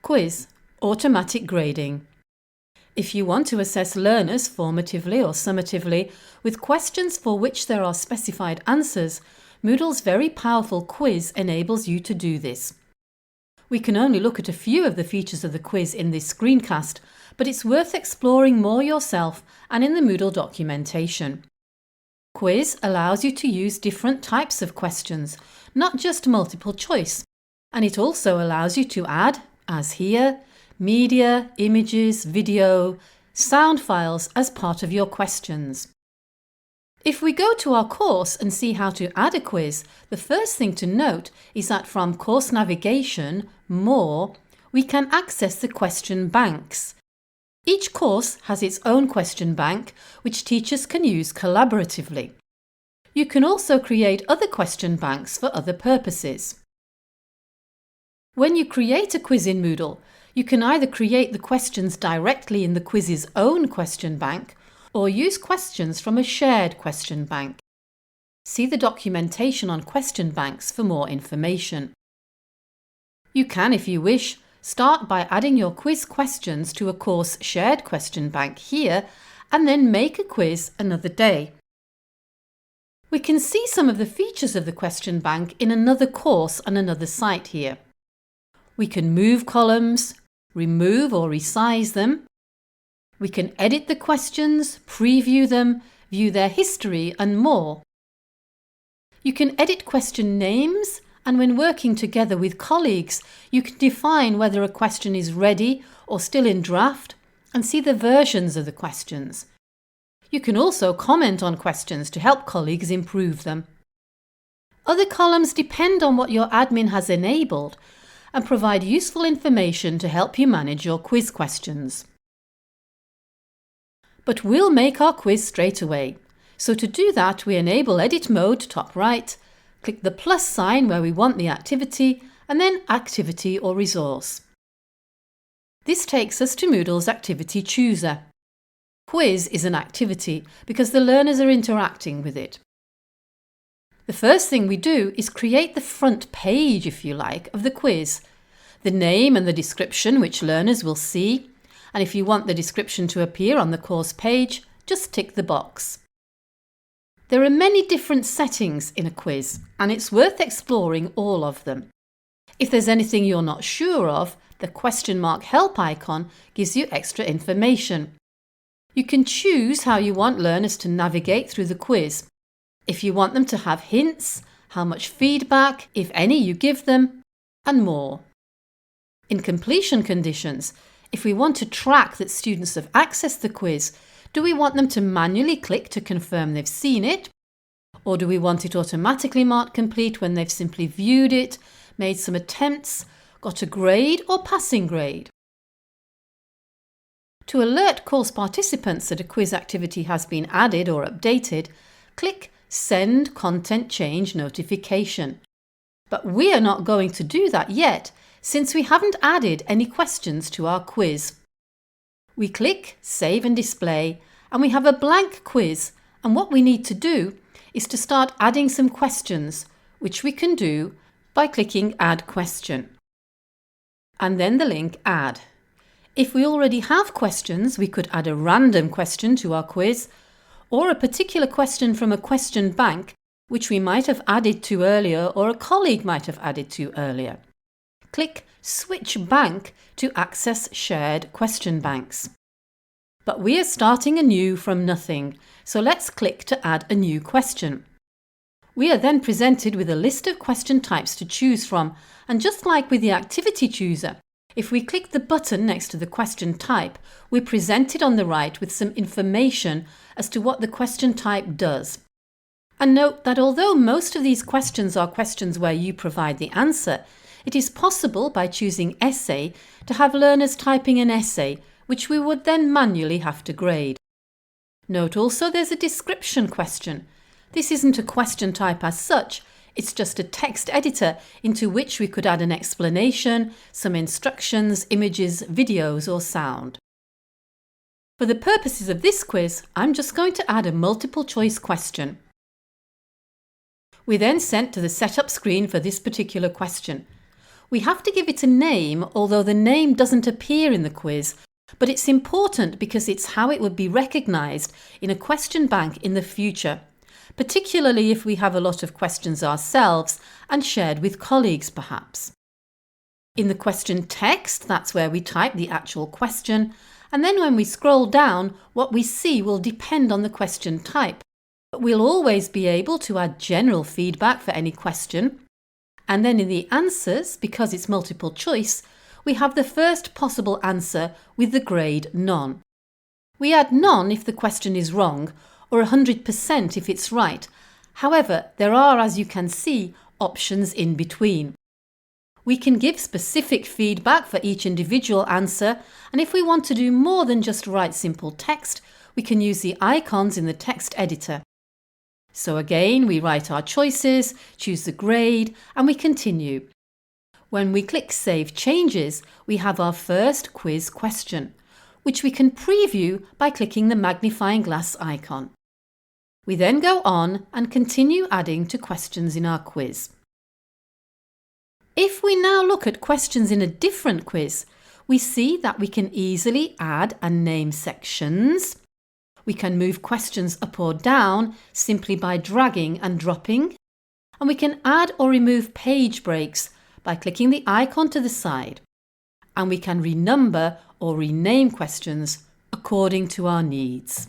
Quiz, automatic grading. If you want to assess learners formatively or summatively with questions for which there are specified answers, Moodle's very powerful quiz enables you to do this. We can only look at a few of the features of the quiz in this screencast, but it's worth exploring more yourself and in the Moodle documentation. Quiz allows you to use different types of questions, not just multiple choice, and it also allows you to add, as here, media, images, video, sound files as part of your questions. If we go to our course and see how to add a quiz, the first thing to note is that from Course Navigation, More, we can access the question banks. Each course has its own question bank, which teachers can use collaboratively. You can also create other question banks for other purposes. When you create a quiz in Moodle, you can either create the questions directly in the quiz's own question bank or use questions from a shared question bank. See the documentation on question banks for more information. You can, if you wish, start by adding your quiz questions to a course shared question bank here and then make a quiz another day. We can see some of the features of the question bank in another course on another site here. We can move columns, remove or resize them. We can edit the questions, preview them, view their history and more. You can edit question names, and when working together with colleagues, you can define whether a question is ready or still in draft and see the versions of the questions. You can also comment on questions to help colleagues improve them. Other columns depend on what your admin has enabled and provide useful information to help you manage your quiz questions. But we'll make our quiz straight away. So to do that, we enable Edit Mode top right, click the plus sign where we want the activity, and then Activity or Resource. This takes us to Moodle's Activity Chooser. Quiz is an activity because the learners are interacting with it. The first thing we do is create the front page, if you like, of the quiz, the name and the description which learners will see, and if you want the description to appear on the course page, just tick the box. There are many different settings in a quiz, and it's worth exploring all of them. If there's anything you're not sure of, the question mark help icon gives you extra information. You can choose how you want learners to navigate through the quiz. If you want them to have hints, how much feedback, if any, you give them, and more. In completion conditions, if we want to track that students have accessed the quiz, do we want them to manually click to confirm they've seen it? Or do we want it automatically marked complete when they've simply viewed it, made some attempts, got a grade or passing grade? To alert course participants that a quiz activity has been added or updated, click Send Content Change Notification. But we are not going to do that yet, since we haven't added any questions to our quiz. We click Save and Display, and we have a blank quiz, and what we need to do is to start adding some questions, which we can do by clicking Add Question. And then the link Add. If we already have questions, we could add a random question to our quiz, or a particular question from a question bank, which we might have added to earlier or a colleague might have added to earlier. Click Switch Bank to access shared question banks. But we are starting anew from nothing, so let's click to add a new question. We are then presented with a list of question types to choose from, and just like with the Activity Chooser, if we click the button next to the question type, we're presented on the right with some information as to what the question type does. And note that although most of these questions are questions where you provide the answer, it is possible by choosing Essay to have learners typing an essay, which we would then manually have to grade. Note also there's a description question. This isn't a question type as such, it's just a text editor into which we could add an explanation, some instructions, images, videos or sound. For the purposes of this quiz, I'm just going to add a multiple choice question. We're then sent to the setup screen for this particular question. We have to give it a name, although the name doesn't appear in the quiz, but it's important because it's how it would be recognised in a question bank in the future, particularly if we have a lot of questions ourselves and shared with colleagues perhaps. In the question text, that's where we type the actual question, and then when we scroll down, what we see will depend on the question type. But we'll always be able to add general feedback for any question. And then in the answers, because it's multiple choice, we have the first possible answer with the grade none. We add none if the question is wrong, or 100% if it's right. However, there are, as you can see, options in between. We can give specific feedback for each individual answer, and if we want to do more than just write simple text, we can use the icons in the text editor. So again, we write our choices, choose the grade, and we continue. When we click Save Changes, we have our first quiz question, which we can preview by clicking the magnifying glass icon. We then go on and continue adding to questions in our quiz. If we now look at questions in a different quiz, we see that we can easily add and name sections. We can move questions up or down simply by dragging and dropping. And we can add or remove page breaks by clicking the icon to the side. And we can renumber or rename questions according to our needs.